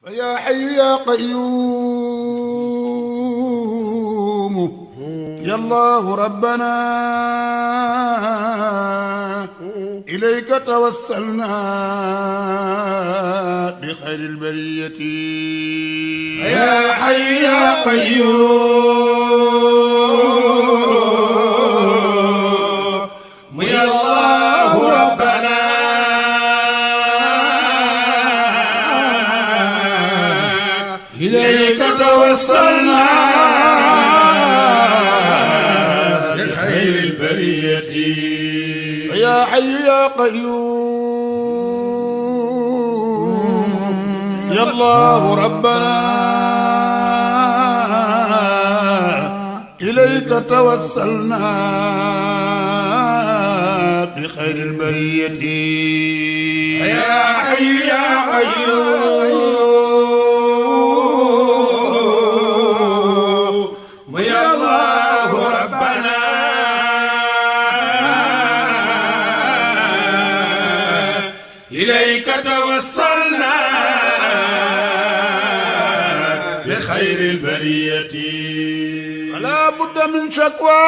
فيا حي يا قيوم يا الله ربنا إليك توسلنا بخير البرية يا حي يا قيوم يا الله ربنا إليك توسلنا بخير البرية يا حي يا قيوم يا الله ربنا إليك توسلنا بخير البرية يا حي يا قيوم يا الله ربنا إليك توسلنا بخير البرية فلا بد من شكوى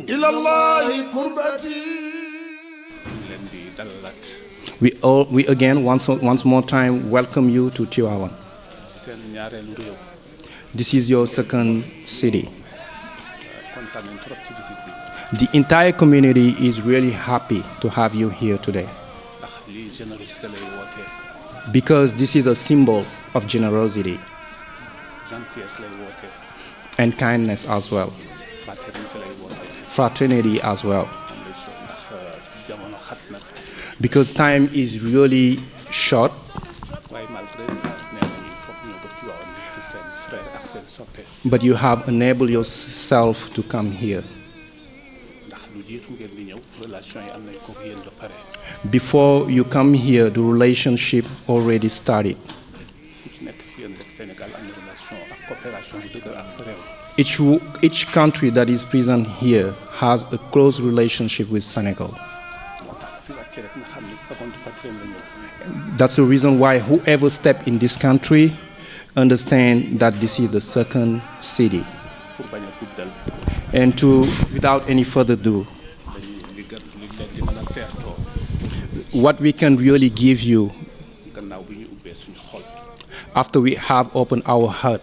إلى الله كربتي. We again once more time welcome you to Tivaouane. This is your second city. The entire community is really happy to have you here today because this is a symbol of generosity and kindness as well, fraternity as well. Because time is really short, but you have enabled yourself to come here. Before you come here, the relationship already started. Each country that is present here has a close relationship with Senegal. That's the reason why whoever steps in this country understand that this is the second city. And without any further ado, what we can really give you after we have opened our heart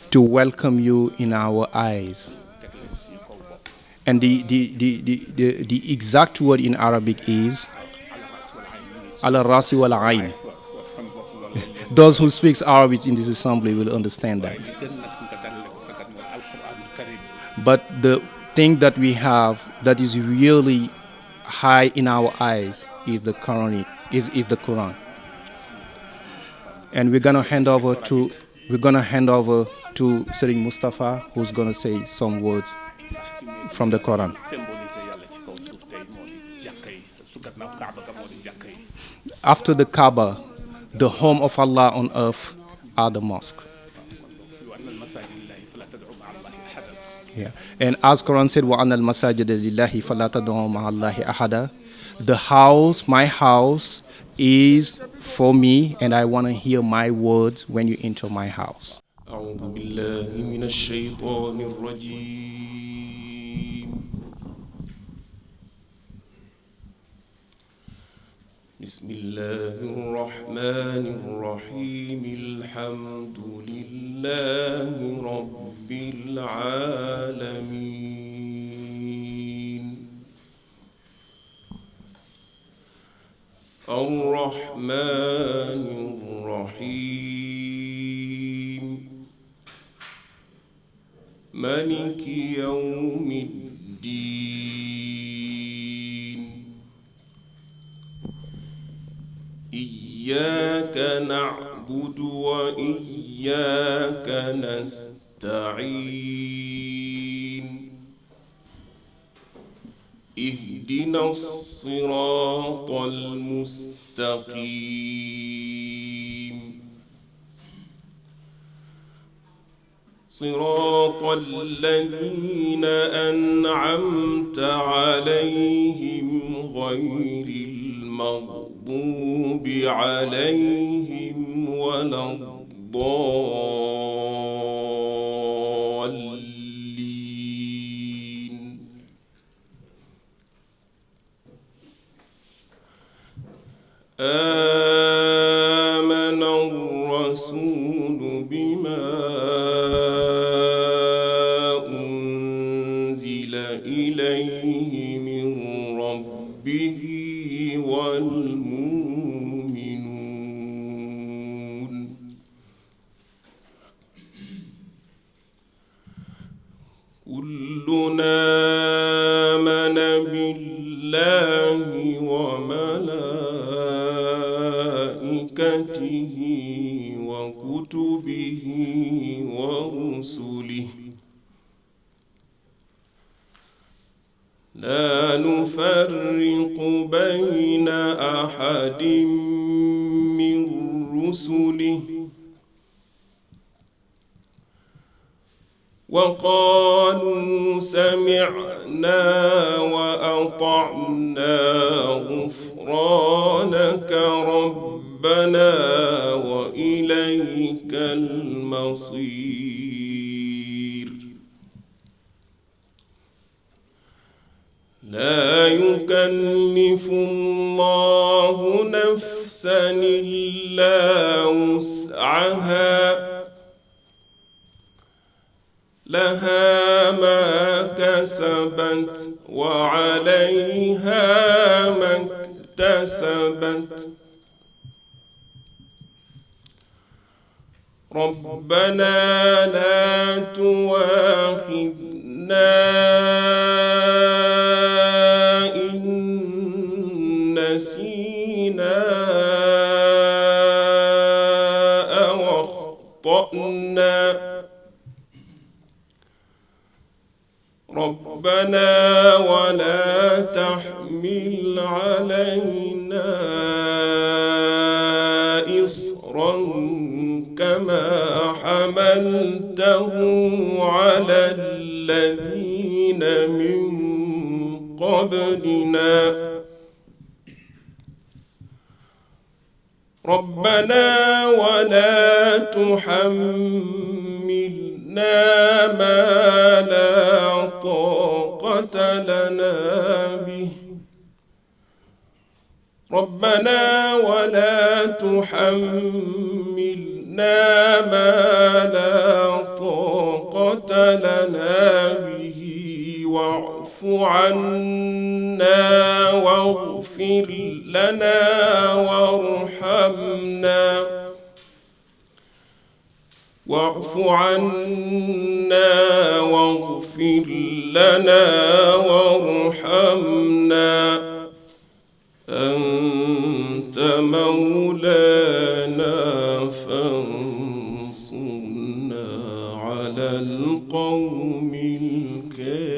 to welcome you in our eyes. And the exact word in Arabic is ala rasi wal ayn. Those who speak Arabic in this assembly will understand that. But the thing that we have that is really high in our eyes is the Quran. Is the Quran. And we're gonna hand over to Serigne Mustafa, who's gonna say some words from the Quran. After the Kaaba, the home of Allah on earth are the mosque. Yeah. And as Quran said, وَأَنَّ الْمَسَاجِدَ لِلَّهِ فَلَا تَدْعُوا مَعَ اللَّهِ أَحَدًا. The house, my house, is for me, and I want to hear my words when you enter my house. أعوذ بالله من الشيطان الرجيم. بسم الله الرحمن الرحيم. الحمد لله رب العالمين. الرحمن الرحيم. مالك يوم الدين. إياك نعبد وإياك نستعين. اهدنا الصراط المستقيم. صراط الذين أنعمت عليهم غير المغضوب عليهم ولا الضالين. آمن الرسول بما أنزل إليه من ربه والمؤمنون كلنا آمن بالله وملائكته وكتبه ورسله لا نفرق بين أحد من رسله وقالوا سمعنا وأطعنا غفرانك ربنا وإليك المصير. لا يكلف الله نفسا إلا وسعها لها ما كسبت وعليها ما اكتسبت. ربنا لا تؤاخذنا إن نسينا أو أخطأنا. ربنا ولا تحمل علينا إصرا كما حملته على الذين من قبلنا. ربنا ولا تحملنا ما لا طاقة لنا به. ربنا ولا تحملنا ما لا طاقة لنا به واعف عنا واغفر لنا وارحمنا. واعف عنا واغفر لنا وارحمنا أنت مولانا فانصرنا على القوم الكافرين.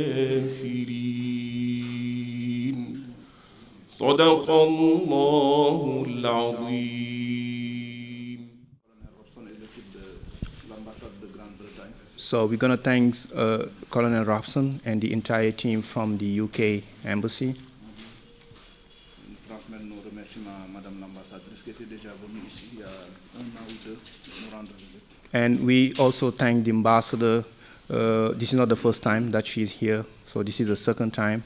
صدق الله العظيم. So we're going to thank Colonel Robson and the entire team from the UK Embassy. Transmettre nos remerciements à Madame l'ambassadrice qui était déjà venue ici il y a un an ou deux nous rendre visite. And we also thank the ambassador. This is not the first time that she's here, so this is the second time.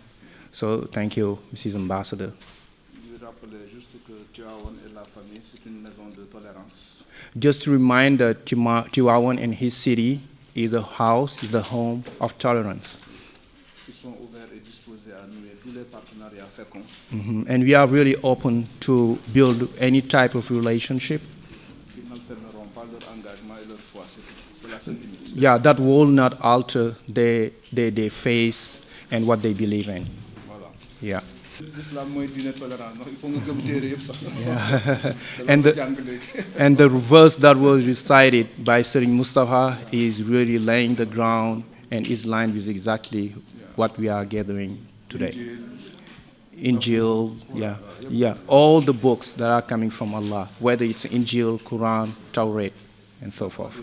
So thank you, Mrs. Ambassador. Je rappelais juste que Tivaouane et la famille, c'est une maison de tolérance. Just to remind that Tivaouane and his city is a house, is the home of tolerance. Ils sont ouverts et disposés à nouer tous les partenariats féconds. And we are really open to build any type of relationship. Ils n'altéreront pas leur engagement et leur foi, c'est la seule limite. Yeah, that will not alter their faith and what they believe in. Voilà. Yeah. L'islam mooy diine tolérance, donc il faut nga gëm téere yëpp sax. And the verse that was recited by Serigne Mustafa is really laying the ground and is lined with exactly what we are gathering today. Injil, all the books that are coming from Allah, whether it's Injil, Quran, Tawrat, and so forth.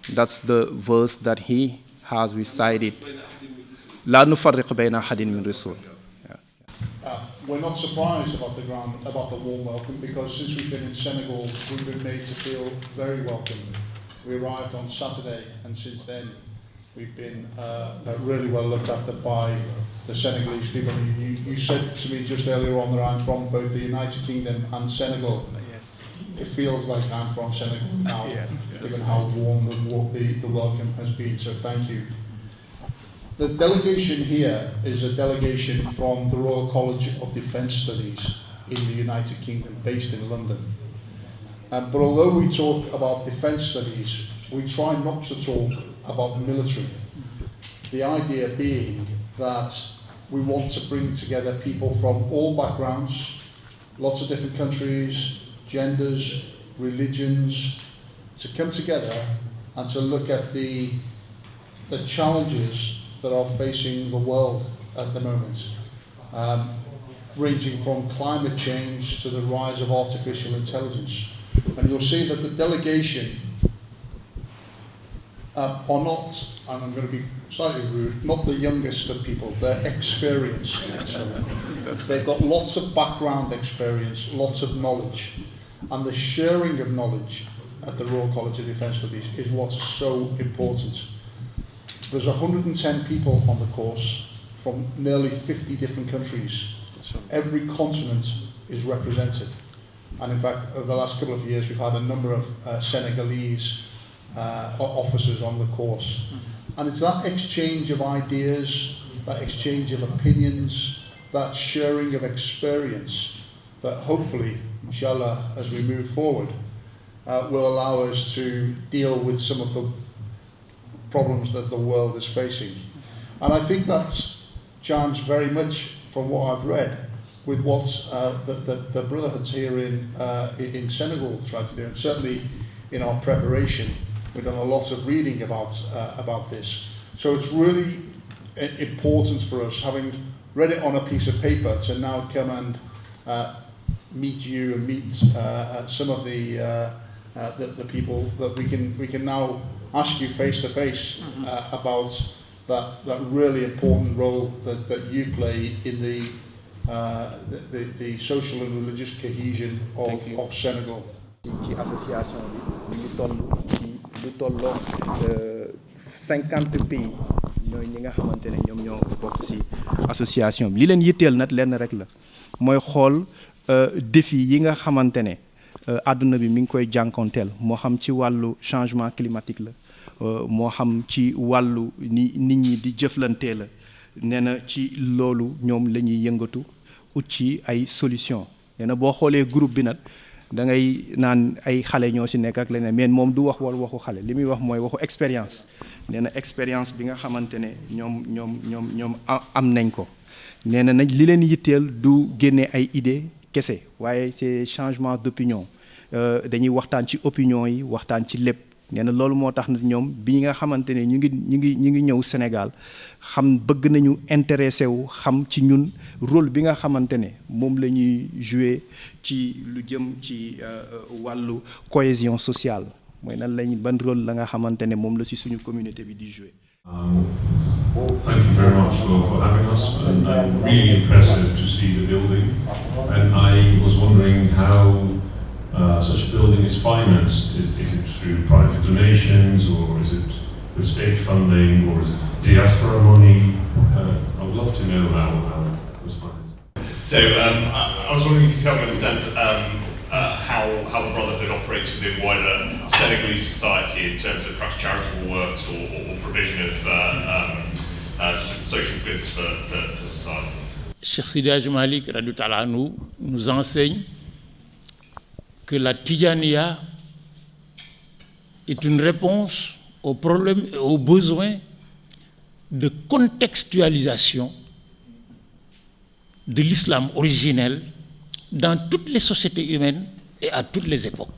That's the verse that he has recited. لا نفرق بين أحد من رسول. We're not surprised about the warm welcome, because since we've been in Senegal, we've been made to feel very welcome. We arrived on Saturday, and since then we've been really well looked after by the Senegalese people. You said to me just earlier on that I'm from both the United Kingdom and Senegal. Yes. It feels like I'm from Senegal now, given how warm the welcome has been, so thank you. The delegation here is a delegation from the Royal College of Defence Studies in the United Kingdom, based in London. But although we talk about defence studies, we try not to talk about military. The idea being that we want to bring together people from all backgrounds, lots of different countries, genders, religions, to come together and to look at the challenges that are facing the world at the moment, ranging from climate change to the rise of artificial intelligence. And you'll see that the delegation are not, and I'm going to be slightly rude, not the youngest of people, they're experienced. They've got lots of background experience, lots of knowledge, and the sharing of knowledge at the Royal College of Defence Studies is what's so important. There's 110 people on the course from nearly 50 different countries. Every continent is represented. And in fact, over the last couple of years, we've had a number of Senegalese officers on the course. And it's that exchange of ideas, that exchange of opinions, that sharing of experience that hopefully, inshallah, as we move forward, will allow us to deal with some of the problems that the world is facing. And I think that chimes very much, from what I've read, with what the brotherhoods here in Senegal tried to do. And certainly in our preparation, we've done a lot of reading about this. So it's really important for us, having read it on a piece of paper, to now come and meet you and meet some of the people that we can now ask you face to face about that really important role that you play in the social and religious cohesion of Senegal. ci association bi ñu toll ci lu tolloo 50 pays ñooy ñi nga xamante ne ñoom ñoo bokk ci association bi li leen yitteel nag lenn rek la mooy xool défi yi nga xamante ne àdduna bi mi ngi koy jànkonteel moo xam ci wàllu changement climatique la moo xam ci wàllu ni nit ñi di jëflantee la nee na ci loolu ñoom la ñuy yëngatu ut ci ay solution nee na boo xoolee groupe bi nag da ngay naan ay xale ñoo ci nekk ak leneen mais moom du wax waxu xale li muy wax mooy waxu expérience nee na expérience bi nga xamante ne ñoom am nañ ko nee na nag li leen yitteel du génne ay idée kese waaye c'est changement d'opinion dañuy waxtaan ci opinion yi waxtaan ci lépp nee na loolu moo tax nag ñoom bi nga xamante ne ñu ngi ñëw Sénégal xam bëgg nañu intéressé wu xam ci ñun rôle bi nga xamante ne moom la ñuy jouer ci lu jëm ci wàllu cohésion sociale mooy nan lañ ban rôle la nga xamante ne moom la ci suñu communauté bi di jouer. Thank you very much for having us. And really impressive to see the building. And I was wondering how such a building is financed. Is it through private donations, or is it with state funding, or is it diaspora money? I would love to know how it was financed. So I was wondering if you could help me understand how the Brotherhood operates within wider Senegalese society in terms of perhaps charitable works or provision of social goods for society. Cheikh Sidi Hadji Malick radiyallahu ta'ala anhu nous enseigne que la Tidjaniya est une réponse aux problèmes et aux besoins de contextualisation de l'islam originel dans toutes les sociétés humaines et à toutes les époques.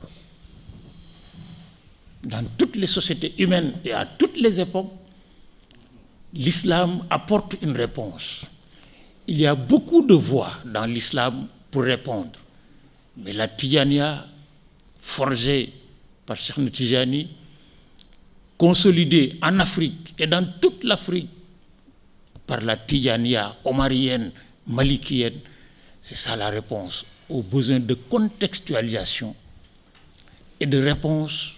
Dans toutes les sociétés humaines et à toutes les époques, l'islam apporte une réponse. Il y a beaucoup de voies dans l'islam pour répondre. Mais la Tidjaniya, forgée par Cheikh Tidjani, consolidée en Afrique et dans toute l'Afrique par la Tijaniya omarienne, malikienne, c'est ça la réponse aux besoins de contextualisation et de réponse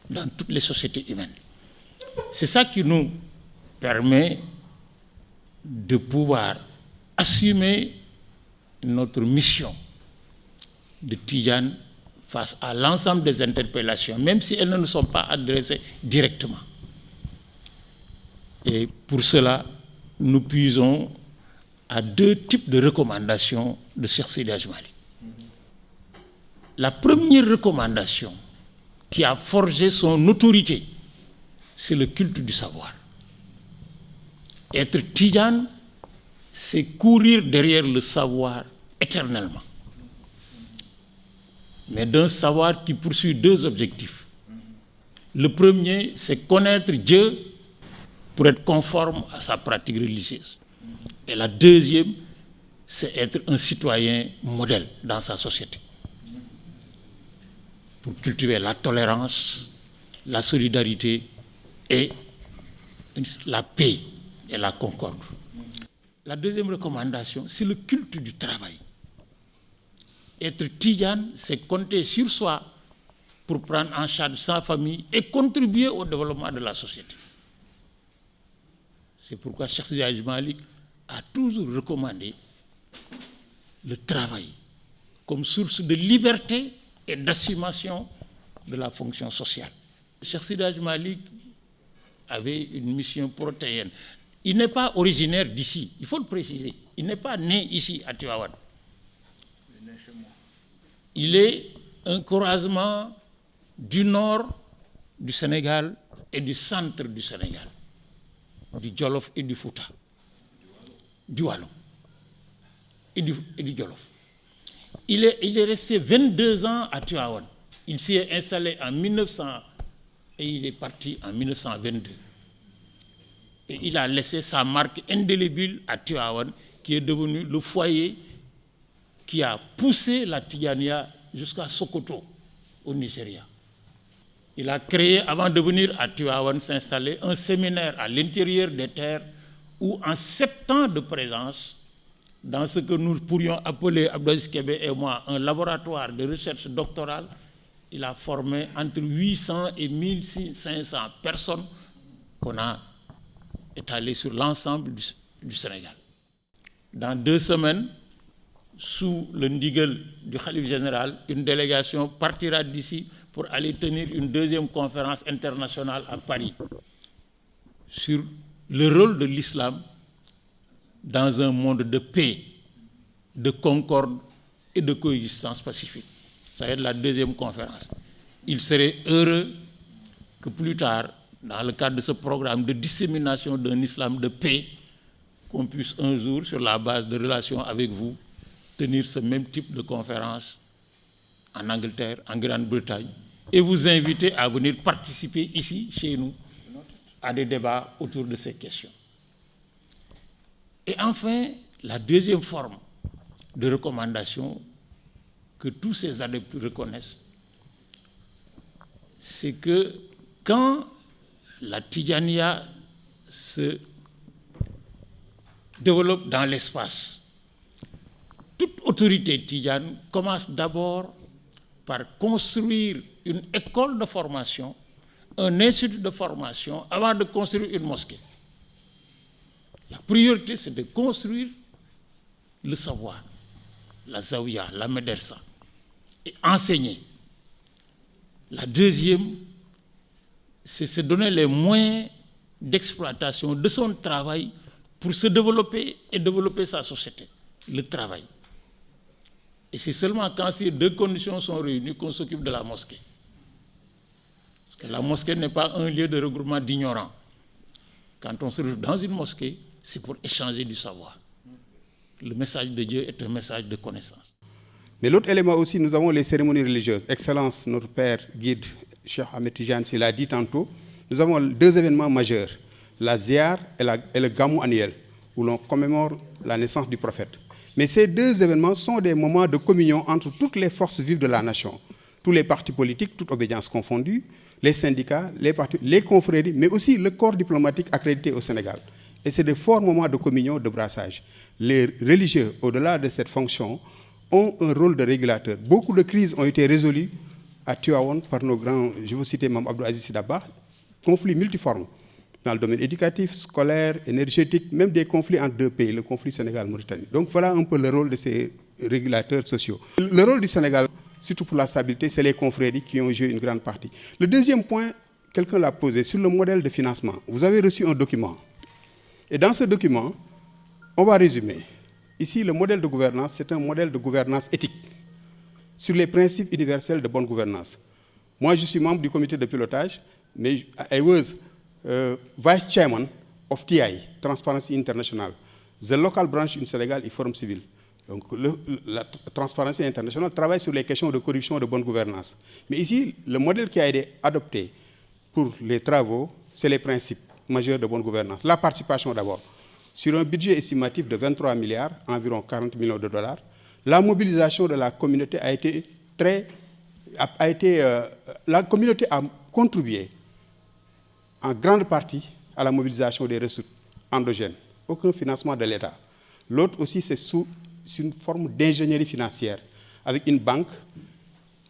dans toutes les sociétés humaines. C'est ça qui nous permet de pouvoir assumer notre mission de Tidjane face à l'ensemble des interpellations, même si elles ne nous sont pas adressées directement. Et pour cela, nous puisons à deux types de recommandations de Cheikh Seydi Hadji Malick. La première recommandation qui a forgé son autorité, c'est le culte du savoir. Être Tidjane, c'est courir derrière le savoir éternellement. Mais d'un savoir qui poursuit deux objectifs. Le premier, c'est connaître Dieu pour être conforme à sa pratique religieuse. Et la deuxième, c'est être un citoyen modèle dans sa société. Pour cultiver la tolérance, la solidarité et la paix et la concorde. La deuxième recommandation, c'est le culte du travail. Être Tidjane, c'est compter sur soi pour prendre en charge sa famille et contribuer au développement de la société. C'est pourquoi Cheikh Seydi Hadji Malick a toujours recommandé le travail comme source de liberté et d'assumation de la fonction sociale. Cheikh Seydi Hadji Malick avait une mission protéenne. Il n'est pas originaire d'ici, il faut le préciser. Il n'est pas né ici à Tivaouane. Il est un croisement du nord du Sénégal et du centre du Sénégal, du Djolof et du Fouta, du Wallon et du Djolof. Il est resté 22 ans à Tivaouane. Il s'y est installé en 1900 et il est parti en 1922. Et il a laissé sa marque indélébile à Tivaouane, qui est devenu le foyer qui a poussé la Tidjaniya jusqu'à Sokoto, au Nigeria. Il a créé, avant de venir à Tivaouane s'installer, un séminaire à l'intérieur des terres où, en 7 ans de présence, dans ce que nous pourrions appeler, Abdou Kébé et moi, un laboratoire de recherche doctorale, il a formé entre 800 et 1500 personnes qu'on a étalées sur l'ensemble du Sénégal. Dans 2 semaines, sous le ndigal du Khalife général, une délégation partira d'ici pour aller tenir une deuxième conférence internationale à Paris sur le rôle de l'islam dans un monde de paix, de concorde et de coexistence pacifique. Ça va être la deuxième conférence. Il serait heureux que plus tard, dans le cadre de ce programme de dissémination d'un islam de paix, qu'on puisse un jour, sur la base de relations avec vous, tenir ce même type de conférence en Angleterre, en Grande-Bretagne, et vous inviter à venir participer ici, chez nous, à des débats autour de ces questions. Et enfin, la deuxième forme de recommandation que tous ces adeptes reconnaissent, c'est que quand la Tidjaniya se développe dans l'espace, toute autorité tidjane commence d'abord par construire une école de formation, un institut de formation, avant de construire une mosquée. La priorité, c'est de construire le savoir, la zawiya, la médersa, et enseigner. La deuxième, c'est se donner les moyens d'exploitation de son travail pour se développer et développer sa société, le travail. Et c'est seulement quand ces deux conditions sont réunies qu'on s'occupe de la mosquée. Parce que la mosquée n'est pas un lieu de regroupement d'ignorants. Quand on se retrouve dans une mosquée, c'est pour échanger du savoir. Le message de Dieu est un message de connaissance. Mais l'autre élément aussi, nous avons les cérémonies religieuses. Excellence, notre père guide, Cheikh Ahmed Tidjane, s'il l'a dit tantôt, nous avons 2 événements majeurs, la Ziyar et le Gamou annuel, où l'on commémore la naissance du prophète. Mais ces 2 événements sont des moments de communion entre toutes les forces vives de la nation, tous les partis politiques, toute obédience confondue, les syndicats, les partis, les confréries, mais aussi le corps diplomatique accrédité au Sénégal. Et c'est de forts moments de communion, de brassage. Les religieux, au-delà de cette fonction, ont un rôle de régulateur. Beaucoup de crises ont été résolues à Tivaouane par nos grands, je vous citer Mme Abdou Aziz Sy Dabakh, conflits multiformes dans le domaine éducatif, scolaire, énergétique, même des conflits entre deux pays, le conflit Sénégal-Mauritanie. Donc voilà un peu le rôle de ces régulateurs sociaux. Le rôle du Sénégal, surtout pour la stabilité, c'est les confréries qui ont joué une grande partie. Le deuxième point, quelqu'un l'a posé, sur le modèle de financement. Vous avez reçu un document. Et dans ce document, on va résumer. Ici, le modèle de gouvernance, c'est un modèle de gouvernance éthique sur les principes universels de bonne gouvernance. Moi, je suis membre du comité de pilotage, mais I was vice chairman of TI, Transparency International, the local branch in Sénégal et Forum Civil. Donc, la Transparency International travaille sur les questions de corruption et de bonne gouvernance. Mais ici, le modèle qui a été adopté pour les travaux, c'est les principes majeurs de bonne gouvernance. La participation d'abord. Sur un budget estimatif de 23 milliards, environ 40 millions de dollars, la mobilisation de la communauté a été la communauté a contribué en grande partie à la mobilisation des ressources endogènes. Aucun financement de l'État. L'autre aussi, c'est sous une forme d'ingénierie financière avec une banque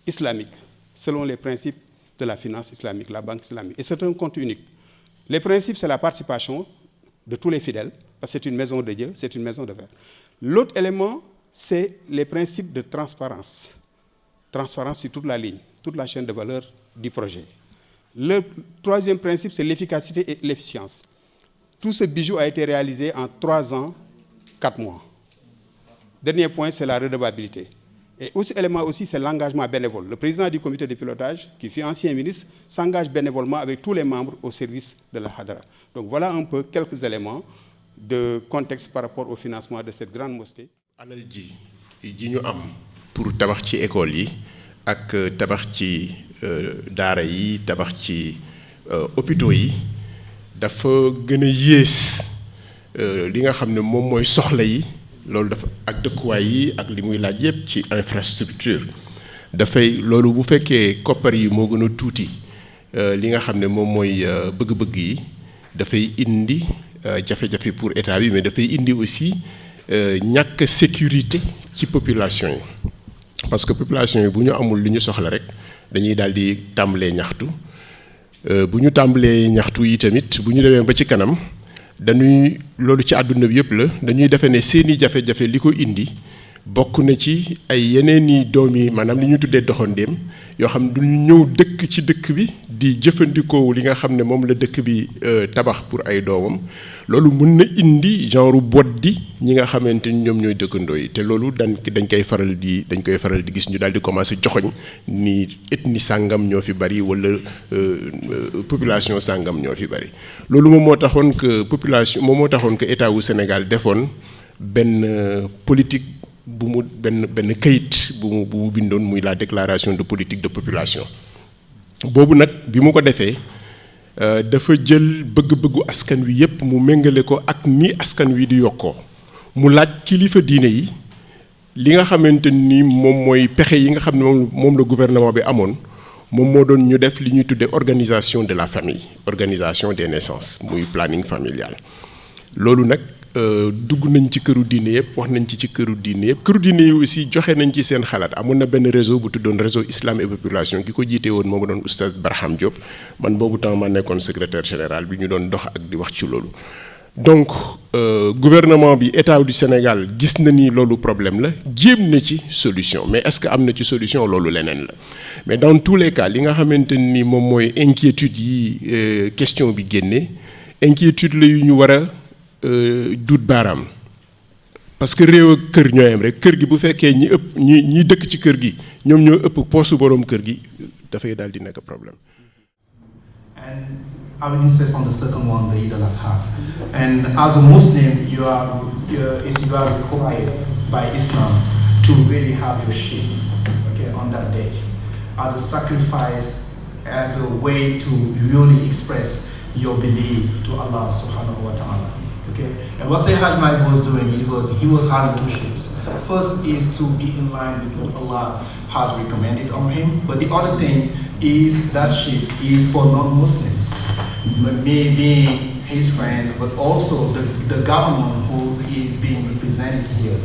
islamique, selon les principes de la finance islamique, la banque islamique. Et c'est un compte unique. Les principes, c'est la participation de tous les fidèles, parce que c'est une maison de Dieu, c'est une maison de verre. L'autre élément, c'est les principes de transparence. Transparence sur toute la ligne, toute la chaîne de valeur du projet. Le troisième principe, c'est l'efficacité et l'efficience. Tout ce bijou a été réalisé en 3 ans, 4 mois. Dernier point, c'est la redevabilité. Et aussi élément aussi, c'est l'engagement bénévole. Le président du comité de pilotage, qui fut ancien ministre, s'engage bénévolement avec tous les membres au service de la Hadra. Donc voilà un peu quelques éléments de contexte par rapport au financement de cette grande mosquée. alal ji ñu am pour tabax ci école yi ak tabax ci daara yi tabax ci hôpitaux yi dafa gën a yées li nga xam ne moom mooy soxla yi loolu dafa ak dëkkuwaay yi ak li muy laaj yépp ci infrastructure dafay loolu bu fekkee koppar yi moo gën a tuuti li nga xam ne moom mooy bëgg-bëgg yi dafay indi jafe-jafe pour état bi mais dafay indi aussi ñàkk sécurité ci population yi parce que population yi bu ñu amul li ñu soxla rek dañuy daal di tàmbalee ñaxtu bu ñu tàmbalee ñaxtu yi tamit bu ñu demee ba ci kanam dañuy loolu ci àdduna bi yëpp la dañuy defe ne seeni jafe-jafe li ko indi bokk na ci ay yeneeni doom yi maanaam li ñu tuddee doxandéem yoo xam du ñëw dëkk ci dëkk bi di jëfandikoo li nga xam ne moom la dëkk bi tabax pour ay doomam loolu mën na indi genre boddi ñi nga xamante ni ñoom ñooy dëkkandoo yi te loolu dañ koy faral di gis ñu daal di commencé joxoñ ni ethnie sàngam ñoo fi bari wala population sàngam ñoo fi bari loolu moom moo taxoon que état wu Sénégal defoon benn politique bu mu benn kayit bu mu bindoon muy la déclaration de politique de population boobu nag bi mu ko defee dafa jël bëgg-bëggu askan wi yépp mu méngale ko ak ni askan wi di yokkoo mu laaj kilifa diine yi li nga xamante ni moom mooy pexe yi nga xam ne moom la gouvernement bi amoon moom moo doon ñu def li ñuy tuddee organisation de la famille organisation des naissances muy planning familial loolu nag dugg nañ ci këru diine yëpp wax nañ ci këru diine yëpp këru diine yi aussi joxe nañ ci seen xalaat amoon na benn réseau bu tuddoon réseau islam et population ki ko jiite woon moo doon oustaz Barham Diop man boobu temps ma nekkoon secrétaire général bi ñu doon dox ak di wax ci loolu. donc gouvernement bi état du Sénégal gis na ni loolu problème la jéem na ci solution mais est-ce que am na ci solution loolu leneen la mais dans tous les cas li nga xamante ni moom mooy inquiétude yi question bi génne inquiétude la yu ñu war a duut baaraam parce que réew ak kër ñoo yem rek kër gi bu fekkee ñi dëkk ci kër gi ñoom ñoo ëpp poosu boroom kër gi dafay daal di nekk problème. And I will insist on the second one, the Eid al-Adha. And as a Muslim, you are required by Islam to really have your sheep, okay, on that day, as a sacrifice, as a way to really express your belief to Allah subhanahu wa ta'ala. Okay? And what Sayyid Hajj Malik was doing, he was having 2 sheep. First is to be in line with what Allah has recommended on him. But the other thing is that ship is for non-Muslims, maybe his friends, but also the government who is being represented here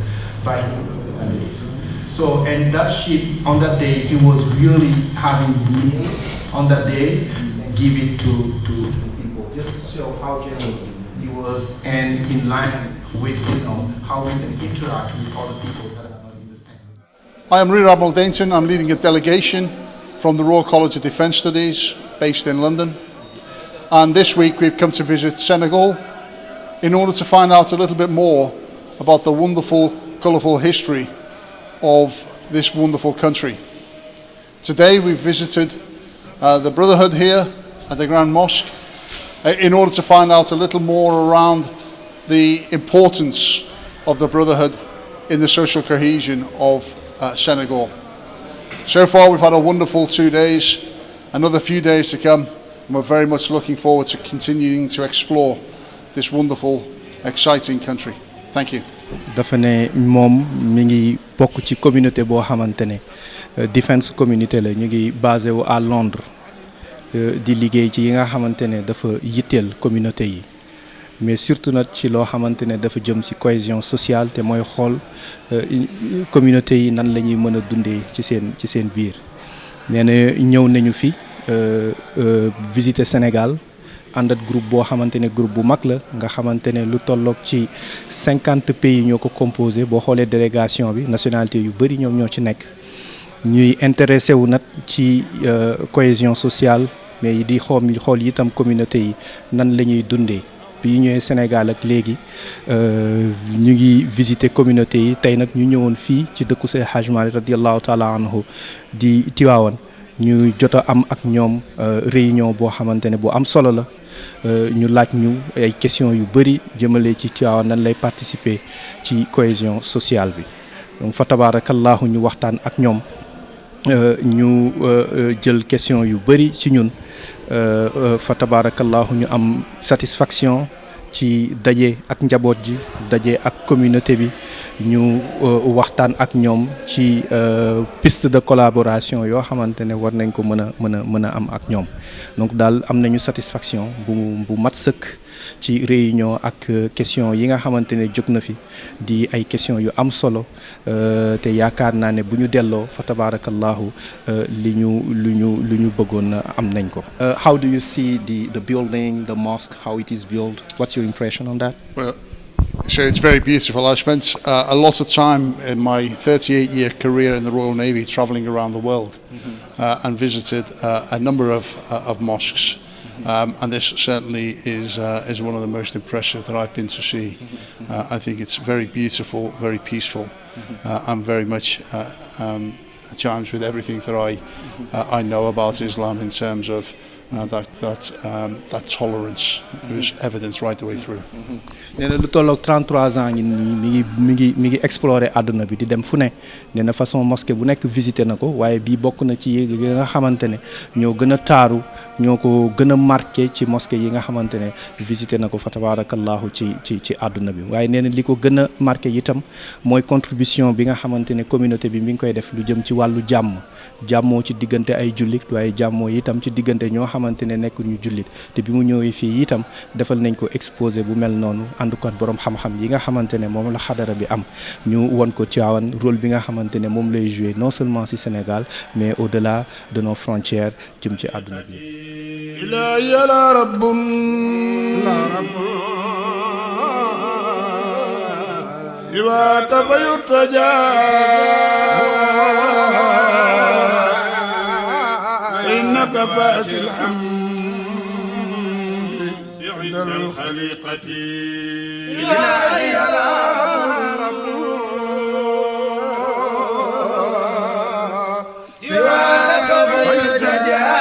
by his representative. So, and that ship on that day, he was really having meal on that day, give it to people, just to show how generous he was and in line with, how we can interact with other people that are not in the same. I am Rear Admiral Dainton. I'm leading a delegation from the Royal College of Defence Studies based in London. And this week we've come to visit Senegal in order to find out a little bit more about the wonderful, colourful history of this wonderful country. Today we've visited the Brotherhood here at the Grand Mosque in order to find out a little more around the importance of the Brotherhood in the social cohesion of Senegal. So far we've had a wonderful 2 days, another few days to come, and we're very much looking forward to continuing to explore this wonderful, exciting country. Thank you. dafa ne moom mi ngi bokk ci communauté boo xamante ne defense communauté la ñu ngi basé wu à Londres di liggéey ci yi nga xamante ne dafa yitteel communauté yi mais surtout nag ci loo xamante ne dafa jëm ci cohésion sociale te mooy xool communauté yi nan la ñuy mën a dundee ci seen biir nee na ñëw nañu fi visiter Sénégal ànd ak groupe boo xamante ne groupe bu mag la nga xamante ne lu tolloog ci 50 pays ñoo ko composé boo xoolee délégation bi nationalité yu bëri ñoom ñoo ci nekk ñuy intéressé wu nag ci cohésion sociale mais di xool itam communauté yi nan la ñuy dundee bi ñëwee Sénégal ak léegi ñu ngi visiter communauté yi tey nag ñu ñëwoon fii ci dëkku Seydi Hadji Malick radiyallahu taala anhu di Tiwaawan ñu jot a am ak ñoom réunion boo xamante ne bu am solo la ñu laaj ñu ay questions yu bëri jëmale ci Tiwaawan nan lay participer ci cohésion sociale bi donc fa tabarakallahu ñu waxtaan ak ñoom ñu jël question yu bëri ci ñun fa tabarakallahu ñu am satisfaction ci daje ak njaboot ji daje ak communauté bi ñu waxtaan ak ñoom ci piste de collaboration yoo xamante ne war nañ ko mën a am ak ñoom donc daal am nañu satisfaction bu mat sëkk ci réunion ak question yi nga xamante ne jóg na fi di ay question yu am solo te yaakaar naa ne bu ñu delloo fa tabarakallahu lu ñu bëggoon am nañ ko. How do you see the building, the mosque, how it is built? What's your impression on that? Well, so it's very beautiful. I spent a lot of time in my 38-year career in the Royal Navy travelling around the world and visited a number of mosques. And this certainly is one of the most impressive that I've been to see. I think it's very beautiful, very peaceful, and very much challenged with everything that I know about Islam in terms of that tolerance is evident right the way through. nee na lu tolloog 33 ans mi ngi explorer àdduna bi di dem fu ne nee na façon mosquée bu nekk visité na ko waaye bii bokk na ci yi nga xamante ne ñoo gën a taaru ñoo ko gën a marqué ci mosquée yi nga xamante ne visité na ko fa tabarakallahu ci àdduna bi waaye nee na li ko gën a marqué itam mooy contribution bi nga xamante ne communauté bi mi ngi koy def lu jëm ci wàllu jàmmoo ci diggante ay jullit waaye jàmmoo itam ci diggante ñoo xamante ne nekk ñu jullit te bi mu ñëwee fii itam defal nañ ko exposé bu mel noonu ànd ko borom xam-xam yi nga xamante ne moom la xadara bi am ñu won ko Tivaouane rôle bi nga xamante ne moom lay jouer non seulement ci Sénégal mais au-delà de nos frontières jëm ci àdduna bi. la rabbun siwa tabayurtaja innaka fasil عند الخليقة إلهي يا رب سواك فيرتجى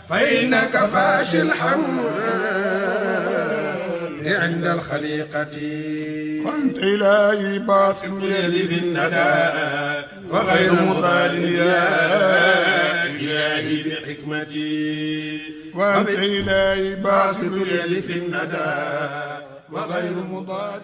فإنك فاشي الحمد عند الخليقة وأنت إلهي باسط يدي في الندى وغير مضاد إلهي بحكمتي وأنت إلهي باسط اليد في الندى وغير مضاد